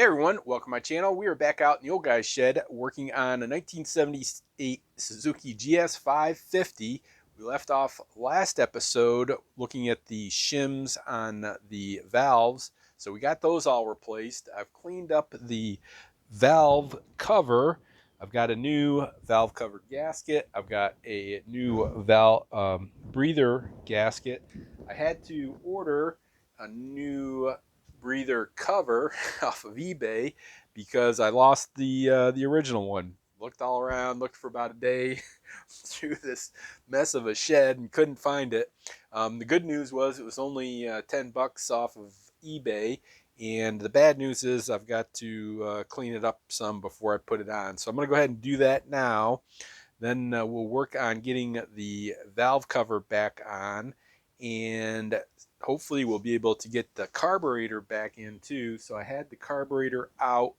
Hey everyone, welcome to my channel. We are back out in the old guy's shed working on a 1978 Suzuki GS550. We left off last episode looking at the shims on the valves. So we got those all replaced. I've cleaned up the valve cover. I've got a new valve cover gasket. I've got a new valve breather gasket. I had to order a new breather cover off of eBay because I lost the original one. Looked all around, looked for about a day through this mess of a shed and couldn't find it. The good news was it was only $10 off of eBay, and the bad news is I've got to clean it up some before I put it on. So I'm going to go ahead and do that now. Then we'll work on getting the valve cover back on, and hopefully we'll be able to get the carburetor back in too. So I had the carburetor out,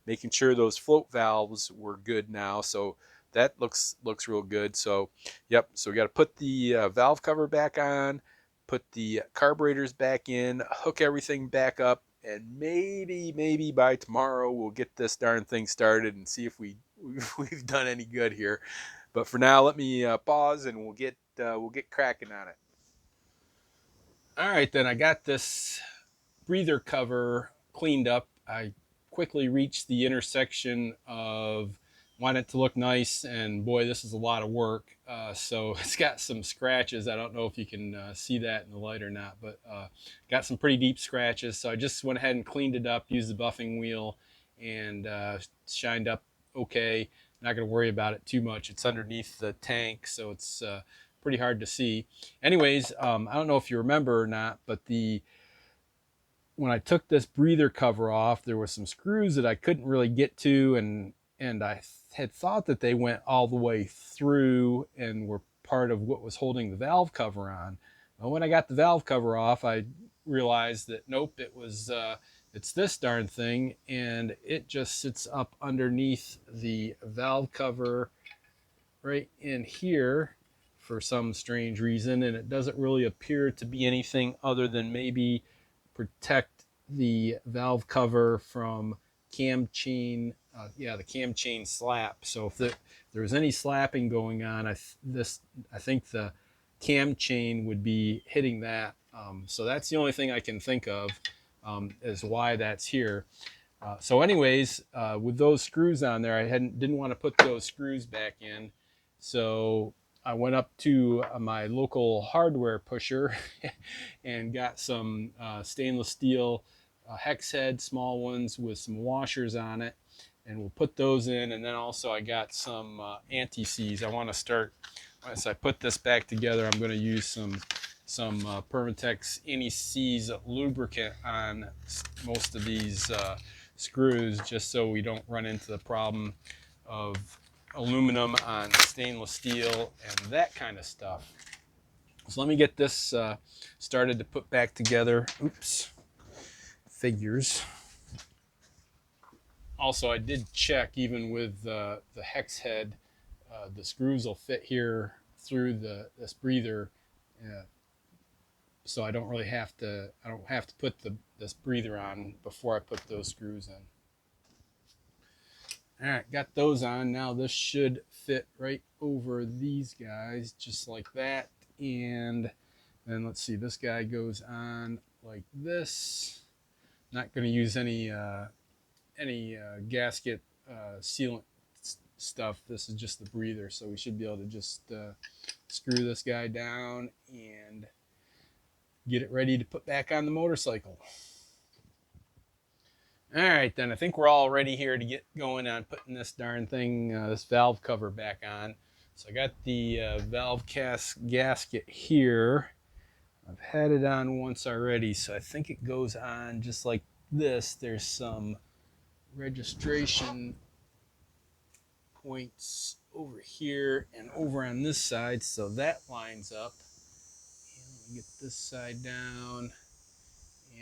making sure those float valves were good now. So that looks real good. So yep, so we got to put the valve cover back on, put the carburetors back in, hook everything back up, and maybe by tomorrow we'll get this darn thing started and see if we've done any good here. But for now, let me pause and we'll get cracking on it. All right, then I got this breather cover cleaned up. I quickly reached the intersection of wanting it to look nice, and boy, this is a lot of work. So it's got some scratches. I don't know if you can see that in the light or not, but got some pretty deep scratches. So I just went ahead and cleaned it up, used the buffing wheel, and shined up okay. Not going to worry about it too much. It's underneath the tank, so it's pretty hard to see. Anyways, I don't know if you remember or not, but when I took this breather cover off, there were some screws that I couldn't really get to, and I had thought that they went all the way through and were part of what was holding the valve cover on. But when I got the valve cover off, I realized that nope, it's this darn thing, and it just sits up underneath the valve cover right in here for some strange reason, and it doesn't really appear to be anything other than maybe protect the valve cover from cam chain, the cam chain slap. So if there was any slapping going on, I think the cam chain would be hitting that. So that's the only thing I can think of is why that's here. So anyways, with those screws on there, I didn't want to put those screws back in. So I went up to my local hardware pusher and got some stainless steel hex head, small ones with some washers on it, and we'll put those in. And then also I got some anti-seize. I want to start, as I put this back together, I'm going to use some Permatex anti-seize lubricant on most of these screws, just so we don't run into the problem of aluminum on stainless steel and that kind of stuff. So let me get this started to put back together. Oops, figures. Also, I did check, even with the hex head, the screws will fit here through this breather, so I don't have to put this breather on before I put those screws in. All right, got those on. Now this should fit right over these guys, just like that. And then let's see, this guy goes on like this. Not going to use any gasket sealant stuff. This is just the breather, so we should be able to just screw this guy down and get it ready to put back on the motorcycle. All right, then I think we're all ready here to get going on putting this darn thing, this valve cover back on. So I got the valve gasket here. I've had it on once already, so I think it goes on just like this. There's some registration points over here and over on this side, so that lines up. And let me get this side down,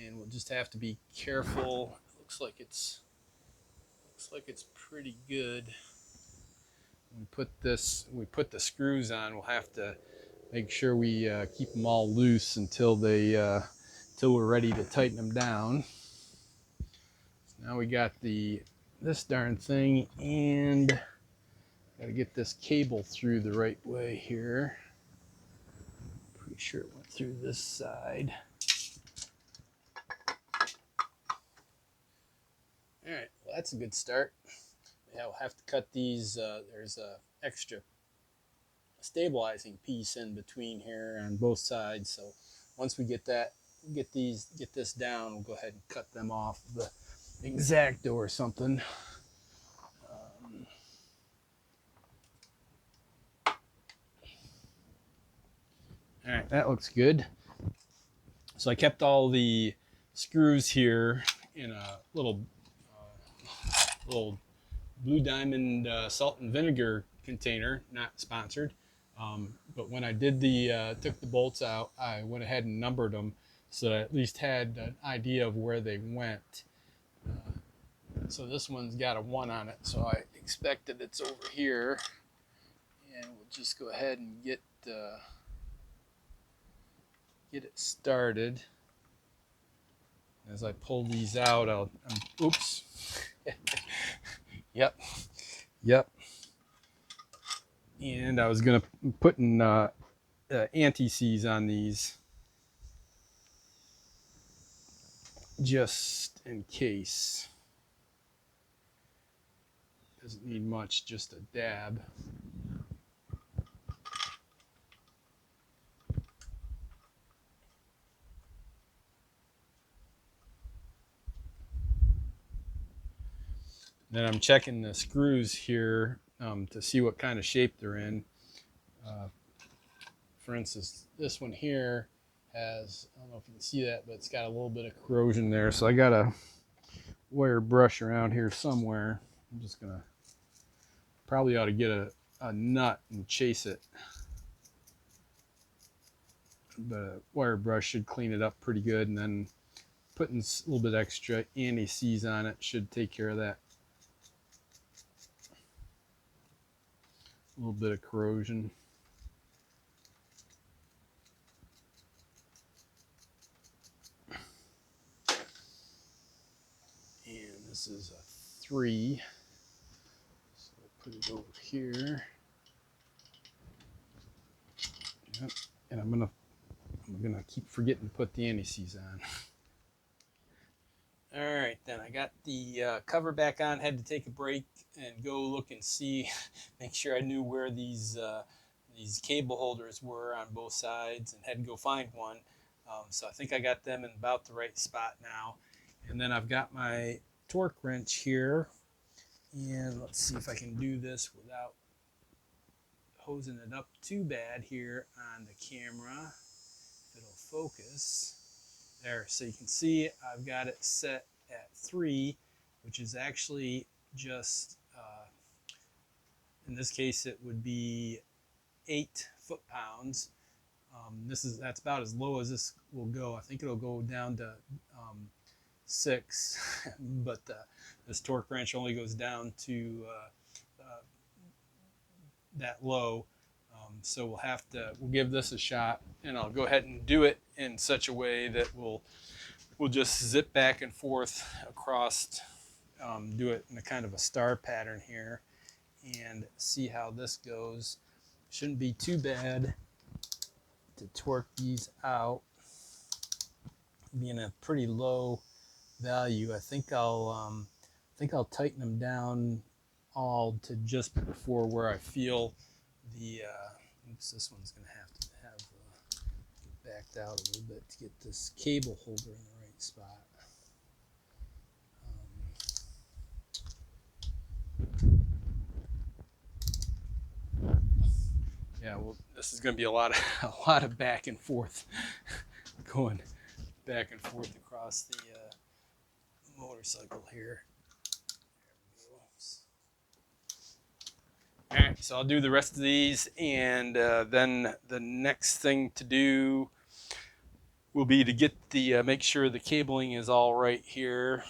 and we'll just have to be careful. Looks like it's pretty good. We put the screws on. We'll have to make sure we keep them all loose until we're ready to tighten them down. So Now we got this darn thing, and got to get this cable through the right way here. Pretty sure it went through this side. All right, well, that's a good start. Yeah, we'll have to cut these. There's a extra stabilizing piece in between here on both sides. So once we get this down, we'll go ahead and cut them off the X-Acto or something. All right, that looks good. So I kept all the screws here in a little Blue Diamond salt and vinegar container, not sponsored. But when I did took the bolts out, I went ahead and numbered them so I at least had an idea of where they went. So this one's got a 1 on it, so I expect that it's over here. And we'll just go ahead and get it started. As I pull these out, oops. Yep. And I was gonna put in anti-seize on these just in case. Doesn't need much, just a dab. Then I'm checking the screws here to see what kind of shape they're in. For instance, this one here has, I don't know if you can see that, but it's got a little bit of corrosion there. So I got a wire brush around here somewhere. I'm just gonna, probably ought to get a nut and chase it. But a wire brush should clean it up pretty good, and then putting a little bit extra anti-seize on it should take care of that. A little bit of corrosion. And this is a 3. So I'll put it over here. Yep. And I'm gonna keep forgetting to put the anti-seize on. All right, then I got the cover back on. Had to take a break and go look and see, make sure I knew where these cable holders were on both sides, and had to go find one. So I think I got them in about the right spot now. And then I've got my torque wrench here, and let's see if I can do this without hosing it up too bad here on the camera. If it'll focus. There, so you can see I've got it set at 3, which is actually just, in this case it would be 8 foot-pounds. That's about as low as this will go. I think it'll go down to 6, but this torque wrench only goes down to that low. So we'll give this a shot, and I'll go ahead and do it in such a way that we'll just zip back and forth across, do it in a kind of a star pattern here, and see how this goes. Shouldn't be too bad to torque these out. Being a pretty low value, I think I'll tighten them down all to just before where I feel the oops, this one's going to have get backed out a little bit to get this cable holder in the right spot. Yeah, well, this is going to be a lot of back and forth, going back and forth across the motorcycle here. All right, so I'll do the rest of these, and then the next thing to do will be to get make sure the cabling is all right here,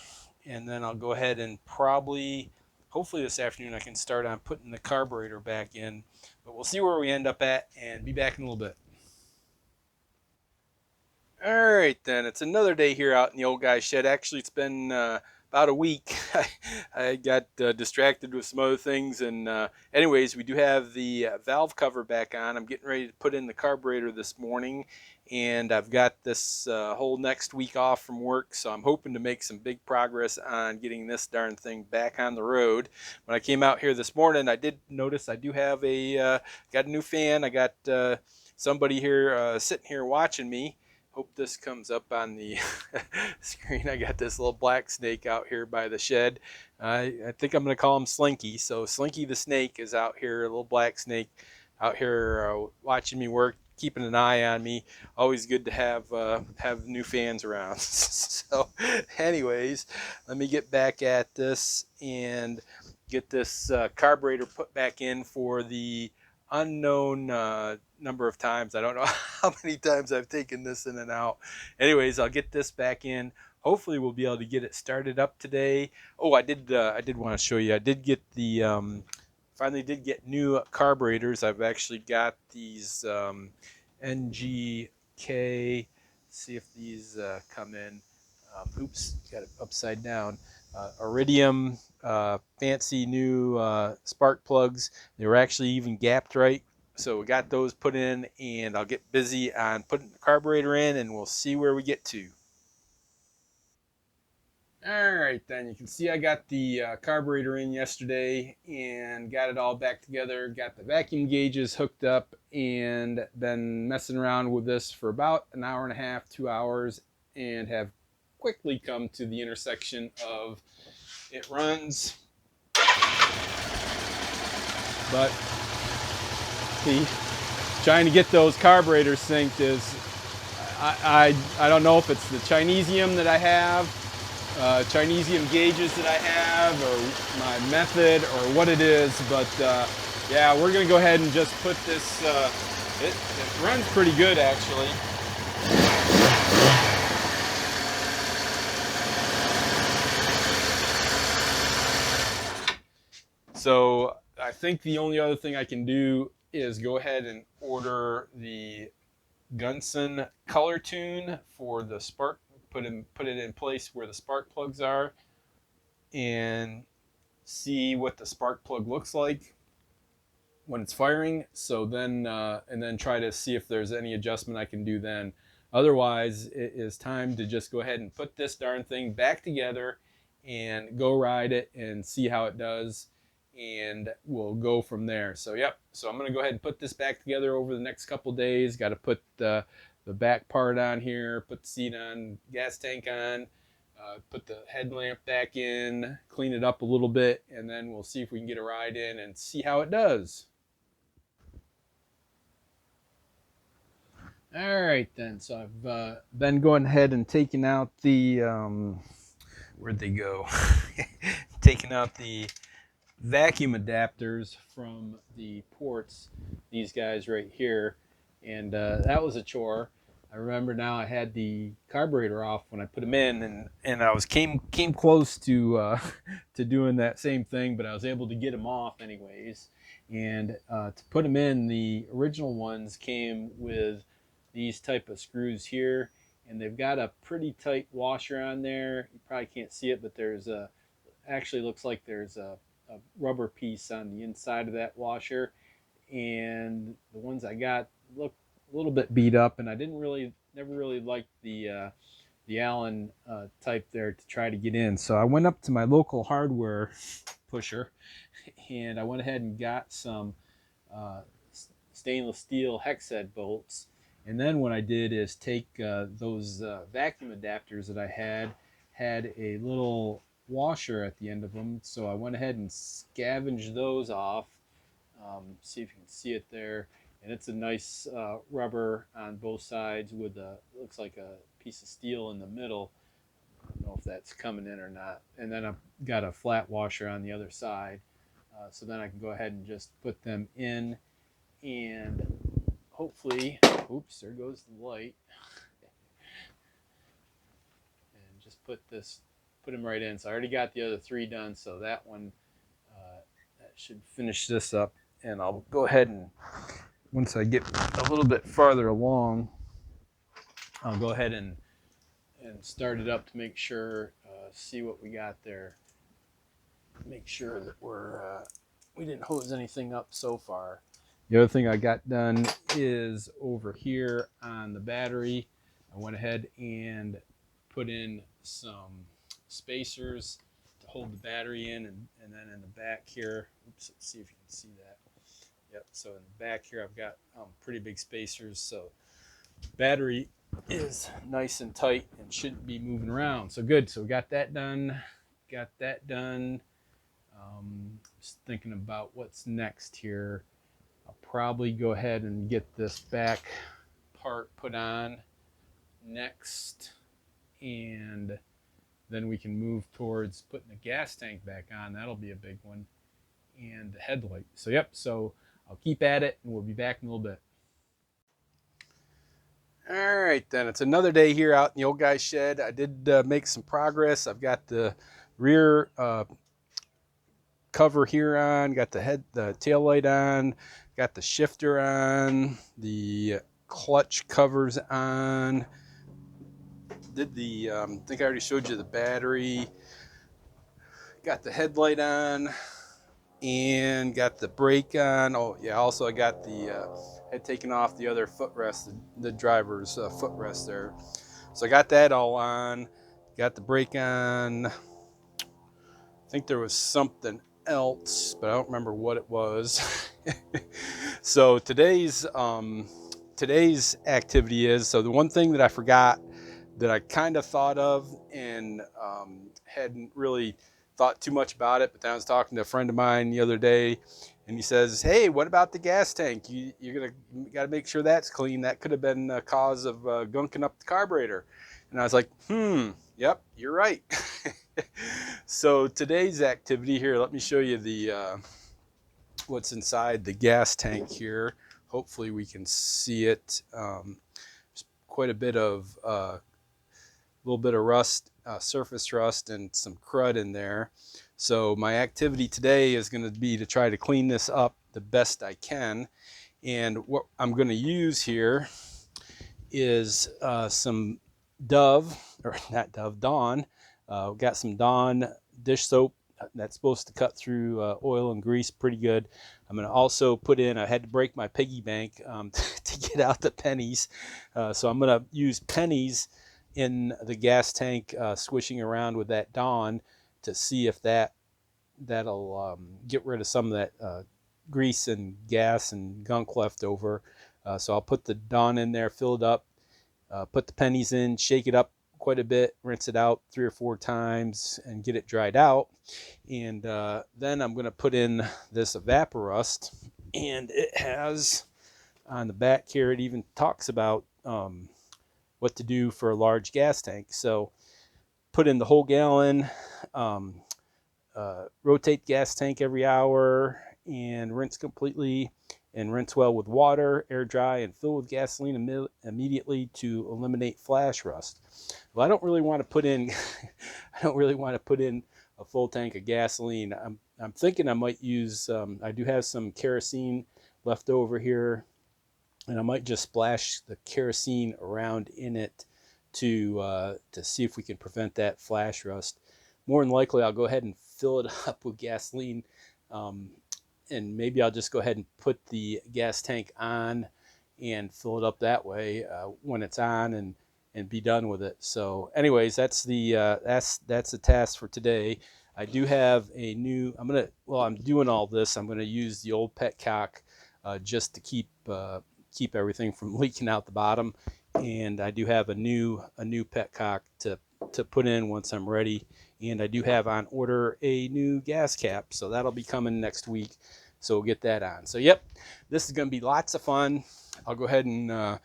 and then I'll go ahead and hopefully this afternoon I can start on putting the carburetor back in, but we'll see where we end up at and be back in a little bit. All right, then, it's another day here out in the old guy's shed. Actually, it's been about a week. I got distracted with some other things, and anyways, we do have the valve cover back on. I'm getting ready to put in the carburetor this morning, and I've got this whole next week off from work, so I'm hoping to make some big progress on getting this darn thing back on the road. When I came out here this morning, I did notice I do have got a new fan. I got somebody here sitting here watching me. Hope this comes up on the screen. I got this little black snake out here by the shed. I think I'm going to call him Slinky. So Slinky the snake is out here, a little black snake out here watching me work, keeping an eye on me. Always good to have new fans around. So anyways, let me get back at this and get this carburetor put back in for the unknown number of times. I don't know how many times I've taken this in and out. Anyways, I'll get this back in. Hopefully we'll be able to get it started up today. Oh, I did want to show you. I did get the finally did get new carburetors. I've actually got these NGK. Let's see if these come in. Oops, got it upside down. Iridium fancy new spark plugs. They were actually even gapped right. So we got those put in, and I'll get busy on putting the carburetor in, and we'll see where we get to. All right, then you can see I got the carburetor in yesterday and got it all back together. Got the vacuum gauges hooked up and been messing around with this for about an hour and a half, 2 hours, and have quickly come to the intersection of it runs, but see, trying to get those carburetors synced is, I don't know if it's the Chinesium that I have, Chinesium gauges that I have, or my method, or what it is, but yeah, we're going to go ahead and just put this, it runs pretty good actually. So I think the only other thing I can do is go ahead and order the Gunson color tune for the spark, put it in place where the spark plugs are, and see what the spark plug looks like when it's firing. So then and then try to see if there's any adjustment I can do then. Otherwise, it is time to just go ahead and put this darn thing back together and go ride it and see how it does, and we'll go from there. So yep, so I'm going to go ahead and put this back together over the next couple days. Got to put the back part on here, put the seat on, gas tank on, put the headlamp back in, clean it up a little bit, and then we'll see if we can get a ride in and see how it does. All right then, so I've been going ahead and taking out the where'd they go? Taking out the vacuum adapters from the ports, these guys right here, and that was a chore. I remember now I had the carburetor off when I put them in, and I was came close to to doing that same thing, but I was able to get them off anyways. And to put them in, the original ones came with these type of screws here, and they've got a pretty tight washer on there. You probably can't see it, but there's a, actually looks like there's a rubber piece on the inside of that washer, and the ones I got look a little bit beat up, and I never really liked the Allen type there to try to get in. So I went up to my local hardware pusher, and I went ahead and got some stainless steel hex head bolts. And then what I did is take those vacuum adapters that I had a little washer at the end of them. So I went ahead and scavenged those off. See if you can see it there. And it's a nice rubber on both sides with a, looks like a piece of steel in the middle. I don't know if that's coming in or not. And then I've got a flat washer on the other side. So then I can go ahead and just put them in, and hopefully, oops, there goes the light. And just put them right in. So I already got the other three done, so that one, that should finish this up. And I'll go ahead and, once I get a little bit farther along, I'll go ahead and start it up to make sure see what we got there. Make sure that we didn't hose anything up so far. The other thing I got done is over here on the battery. I went ahead and put in some spacers to hold the battery in, and then in the back here, oops, let's see if you can see that. Yep, so in the back here I've got pretty big spacers, so battery is nice and tight and shouldn't be moving around. So good, so we got that done. Just thinking about what's next here. I'll probably go ahead and get this back part put on next, and then we can move towards putting the gas tank back on. That'll be a big one, and the headlight. So yep, so I'll keep at it and we'll be back in a little bit. All right, then it's another day here out in the old guy's shed. I did make some progress. I've got the rear cover here on, got the tail light on, got the shifter on, the clutch covers on. Did the I think I already showed you the battery. Got the headlight on and got the brake on. Oh yeah, also I got the had taken off the other footrest, the driver's footrest there. So I got that all on. Got the brake on. I think there was something else, but I don't remember what it was. So today's activity is, so the one thing that I forgot that I kind of thought of and hadn't really thought too much about it, but then I was talking to a friend of mine the other day, and he says, hey, what about the gas tank? You gotta make sure that's clean. That could have been a cause of gunking up the carburetor. And I was like, yep, you're right. So today's activity here, let me show you the what's inside the gas tank here. Hopefully we can see it. There's quite a bit of little bit of rust, surface rust, and some crud in there. So my activity today is going to be to try to clean this up the best I can. And what I'm going to use here is some Dawn. We've got some Dawn dish soap that's supposed to cut through oil and grease pretty good. I'm going to also put in, I had to break my piggy bank to get out the pennies. So I'm going to use pennies in the gas tank, swishing around with that Dawn to see if that'll get rid of some of that grease and gas and gunk left over. So I'll put the Dawn in there, fill it up, put the pennies in, shake it up quite a bit, rinse it out 3 or 4 times and get it dried out. And then I'm going to put in this Evaporust, and it has on the back here, it even talks about what to do for a large gas tank. So put in the whole gallon, rotate gas tank every hour, and rinse completely, and rinse well with water, air dry, and fill with gasoline immediately to eliminate flash rust. Well, I don't really want to put in a full tank of gasoline. I'm thinking I might use I do have some kerosene left over here, and I might just splash the kerosene around in it to see if we can prevent that flash rust. More than likely, I'll go ahead and fill it up with gasoline, and maybe I'll just go ahead and put the gas tank on and fill it up that way when it's on, and be done with it. So anyways, that's the task for today. I do have a new, I'm doing all this, I'm gonna use the old petcock just to keep everything from leaking out the bottom. And I do have a new petcock to put in once I'm ready. And I do have on order a new gas cap, so that'll be coming next week. So we'll get that on. So yep, this is going to be lots of fun. I'll go ahead and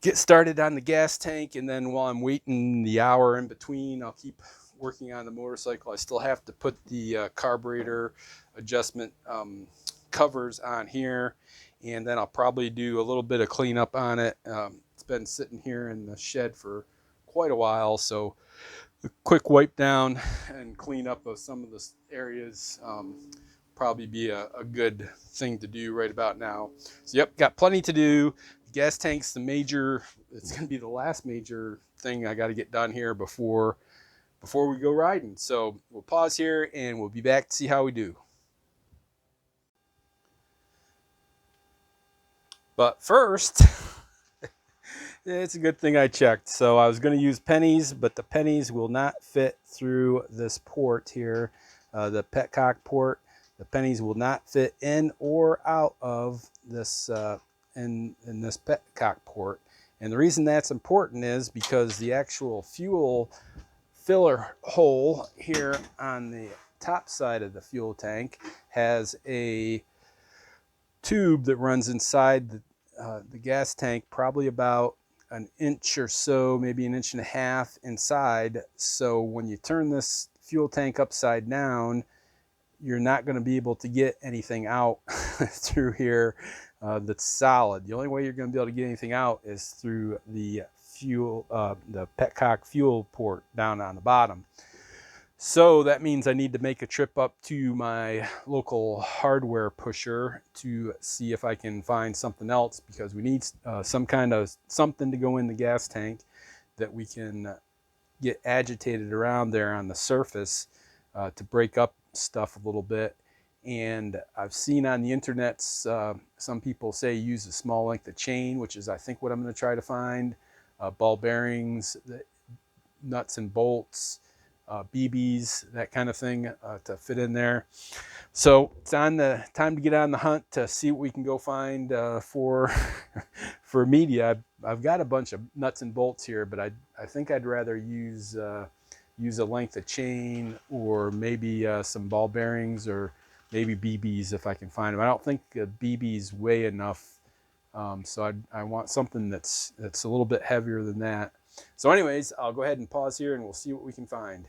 get started on the gas tank, and then while I'm waiting the hour in between, I'll keep working on the motorcycle. I still have to put the carburetor adjustment covers on here, and then I'll probably do a little bit of cleanup on it. It's been sitting here in the shed for quite a while, so a quick wipe down and clean up of some of the areas probably be a good thing to do right about now. So yep, got plenty to do. Gas tank's it's going to be the last major thing I got to get done here before before we go riding. So we'll pause here and we'll be back to see how we do. But first, it's a good thing I checked. So I was going to use pennies, but the pennies will not fit through this port here, the petcock port. The pennies will not fit in or out of this in this petcock port. And the reason that's important is because the actual fuel filler hole here on the top side of the fuel tank has a tube that runs inside the gas tank, probably about an inch or so, maybe an inch and a half inside. So when you turn this fuel tank upside down, you're not going to be able to get anything out through here that's solid. The only way you're going to be able to get anything out is through the fuel, the petcock fuel port down on the bottom. So that means I need to make a trip up to my local hardware pusher to see if I can find something else, because we need some kind of something to go in the gas tank that we can get agitated around there on the surface to break up stuff a little bit. And I've seen on the internet some people say use a small length of chain, which is I think what I'm going to try to find. Ball bearings, nuts and bolts, BBs, that kind of thing to fit in there. So it's on the time to get on the hunt to see what we can go find for media. I've got a bunch of nuts and bolts here, but I think I'd rather use a length of chain, or maybe some ball bearings, or maybe BBs if I can find them. I don't think BBs weigh enough, so I want something that's a little bit heavier than that. So anyways, I'll go ahead and pause here and we'll see what we can find.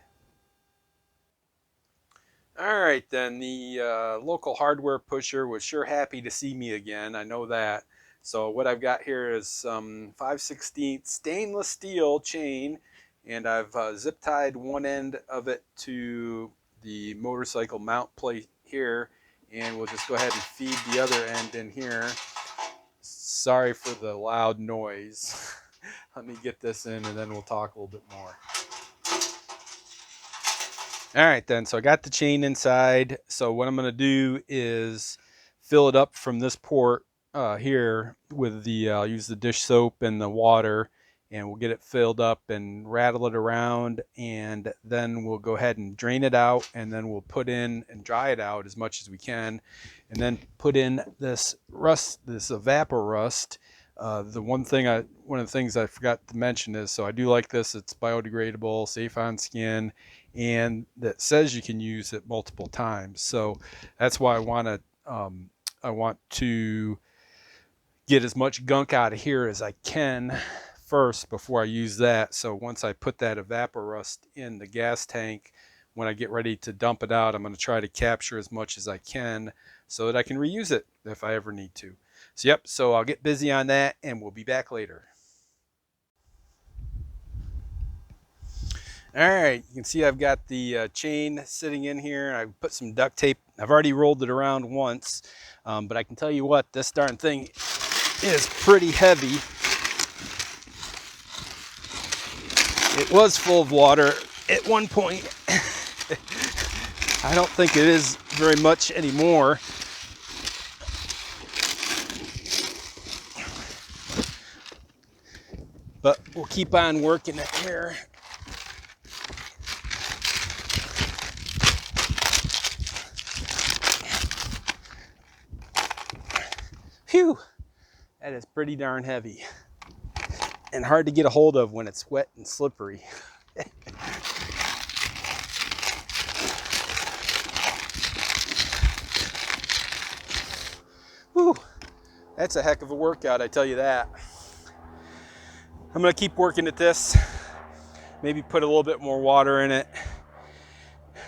All right, then the local hardware pusher was sure happy to see me again. I know that. So what I've got here is some 5/16 stainless steel chain, and I've zip tied one end of it to the motorcycle mount plate here, and we'll just go ahead and feed the other end in here. Sorry for the loud noise. Let me get this in and then we'll talk a little bit more. All right then, so I got the chain inside. So what I'm going to do is fill it up from this port here with the, I'll use the dish soap and the water, and we'll get it filled up and rattle it around, and then we'll go ahead and drain it out, and then we'll put in and dry it out as much as we can, and then put in this rust, this evapor rust. One of the things I forgot to mention is, so I do like this, it's biodegradable, safe on skin, and that says you can use it multiple times. So that's why I want to get as much gunk out of here as I can first before I use that. So once I put that evapor rust in the gas tank, when I get ready to dump it out, I'm going to try to capture as much as I can so that I can reuse it if I ever need to. So yep, so I'll get busy on that and we'll be back later. All right, you can see I've got the chain sitting in here. I put some duct tape. I've already rolled it around once, but I can tell you what, this darn thing is pretty heavy. It was full of water at one point. I don't think it is very much anymore. But we'll keep on working it here. Phew, that is pretty darn heavy and hard to get a hold of when it's wet and slippery. Whew, that's a heck of a workout, I tell you that. I'm gonna keep working at this, maybe put a little bit more water in it,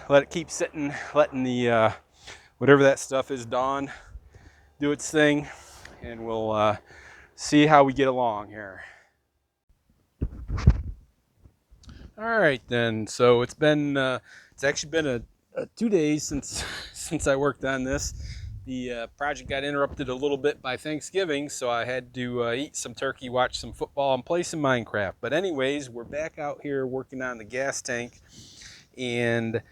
let it keep sitting, letting the whatever that stuff is, Dawn, do its thing, and we'll see how we get along here. All right then, so it's actually been 2 days since I worked on this. The project got interrupted a little bit by Thanksgiving, so I had to eat some turkey, watch some football, and play some Minecraft. But anyways, we're back out here working on the gas tank. and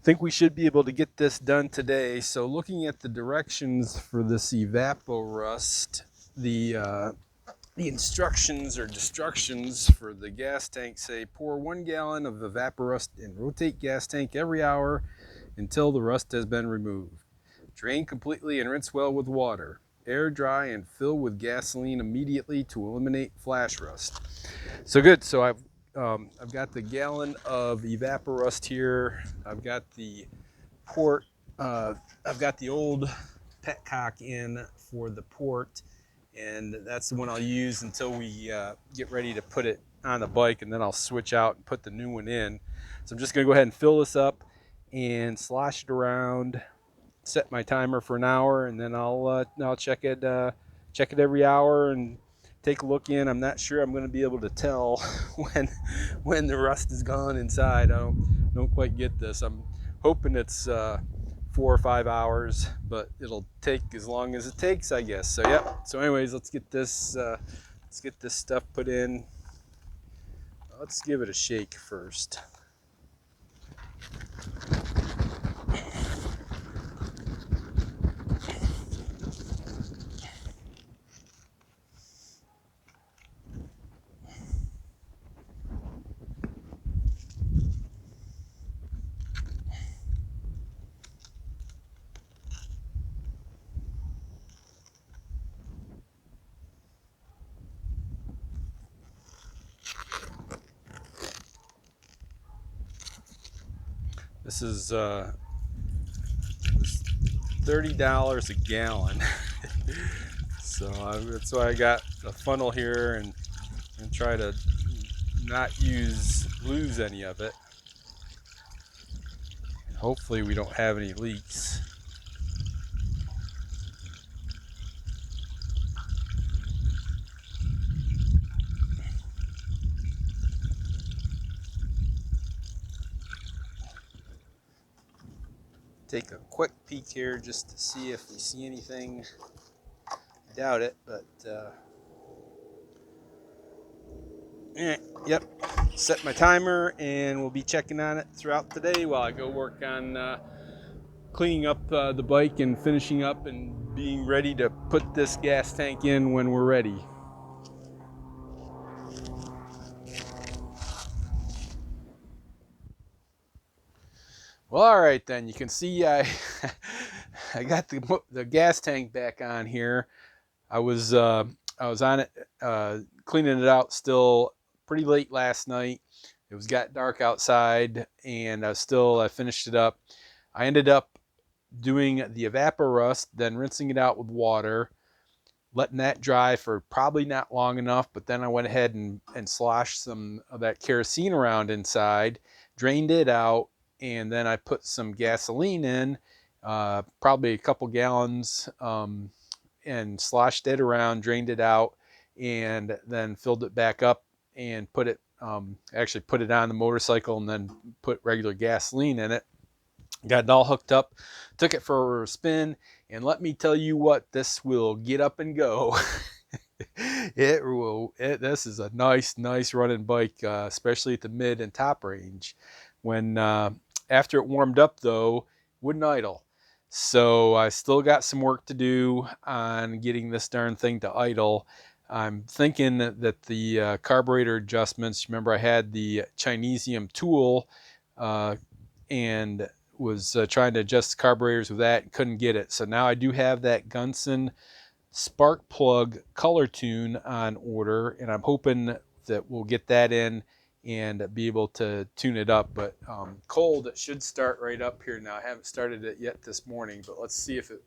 think we should be able to get this done today. So looking at the directions for this evaporust, the instructions or destructions for the gas tank say pour 1 gallon of evaporust and rotate gas tank every hour until the rust has been removed. Drain completely and rinse well with water. Air dry and fill with gasoline immediately to eliminate flash rust. So good. So I've got the gallon of evaporust here. I've got the port. I've got the old petcock in for the port, and that's the one I'll use until we get ready to put it on the bike, and then I'll switch out and put the new one in. So I'm just going to go ahead and fill this up and slosh it around, set my timer for an hour, and then I'll check it every hour and take a look in. I'm not sure I'm going to be able to tell when the rust is gone inside. I don't quite get this. I'm hoping it's 4 or 5 hours, but it'll take as long as it takes, I guess. So yep. So anyways, let's get this stuff put in. Let's give it a shake first. This is $30 a gallon. So that's why I got a funnel here and try to not lose any of it. And hopefully we don't have any leaks. Take a quick peek here just to see if we see anything. I doubt it, but yep. Set my timer, and we'll be checking on it throughout the day while I go work on cleaning up the bike and finishing up and being ready to put this gas tank in when we're ready. Well, all right then. You can see I got the gas tank back on here. I was on it cleaning it out still pretty late last night. It got dark outside, and I finished it up. I ended up doing the evaporust, then rinsing it out with water, letting that dry for probably not long enough, but then I went ahead and sloshed some of that kerosene around inside, drained it out, and then I put some gasoline in, probably a couple gallons, and sloshed it around, drained it out, and then filled it back up and actually put it on the motorcycle and then put regular gasoline in it. Got it all hooked up, took it for a spin, and let me tell you what, this will get up and go. This is a nice running bike, especially at the mid and top range. When after it warmed up though, wouldn't idle. So I still got some work to do on getting this darn thing to idle. I'm thinking that the carburetor adjustments, remember I had the Chinesium tool and was trying to adjust the carburetors with that and couldn't get it. So now I do have that Gunson spark plug color tune on order, and I'm hoping that we'll get that in and be able to tune it up. But cold, it should start right up here now. I haven't started it yet this morning, but let's see if it...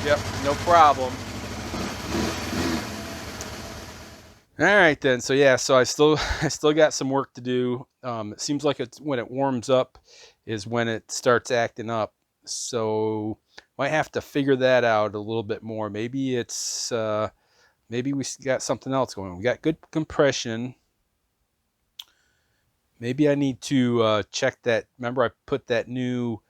Yep, no problem. All right then. So yeah, so I still got some work to do. It seems like it's when it warms up is when it starts acting up. So might have to figure that out a little bit more. Maybe it's maybe we got something else going on. We got good compression. Maybe I need to check that. Remember I put that new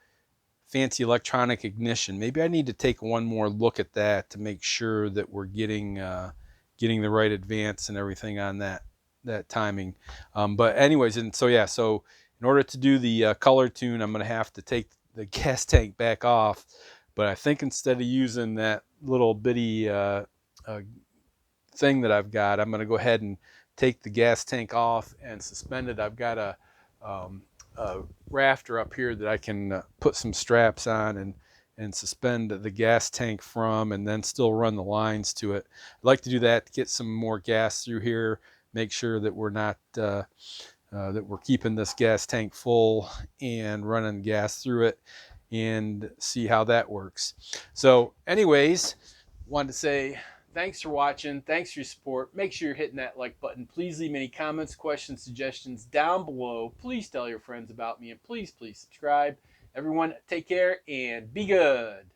fancy electronic ignition. Maybe I need to take one more look at that to make sure that we're getting the right advance and everything on that timing. But anyways, and so yeah, so In order to do the color tune, I'm going to have to take the gas tank back off. But I think instead of using that little bitty thing that I've got, I'm going to go ahead and take the gas tank off and suspend it. I've got a rafter up here that I can put some straps on and suspend the gas tank from, and then still run the lines to it. I'd like to do that to get some more gas through here, make sure that we're not that we're keeping this gas tank full and running gas through it, and see how that works. So anyways, wanted to say thanks for watching. Thanks for your support. Make sure you're hitting that like button. Please leave any comments, questions, suggestions down below. Please tell your friends about me, and please subscribe. Everyone, take care and be good.